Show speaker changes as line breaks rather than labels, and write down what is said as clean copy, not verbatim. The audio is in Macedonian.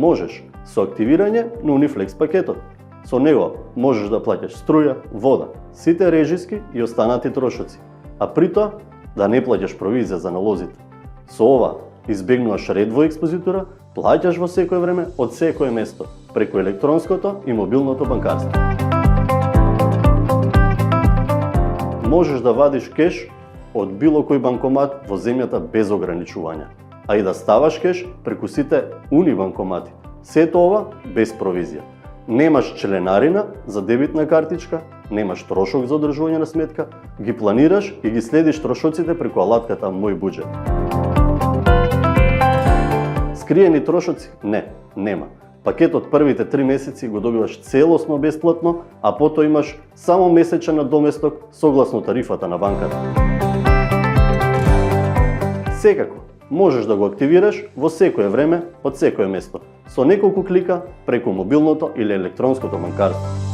Можеш со активирање на Uniflex пакетот. Со него можеш да плаќаш струја, вода, сите режиски и останати трошоци, а при тоа да не плаќаш провизија за налозите. Со ова избегнуваш ред во експозитора, плаќаш во секое време од секое место, преку електронското и мобилното банкарство. Можеш да вадиш кеш од било кој банкомат во земјата без ограничувања, а и да ставаш кеш преку сите унибанкомати. Сето ова без провизија. Немаш членарина за дебитна картичка, немаш трошок за одржување на сметка, ги планираш и ги следиш трошоците преку алатката Мој буџет. Скриени трошоци? Не, нема. Пакетот првите 3 месеци го добиваш целосно бесплатно, а потоа имаш само месечен надоместок согласно тарифата на банката. Секако, можеш да го активираш во секое време, од секое место, со неколку клика преку мобилното или електронското банкарство.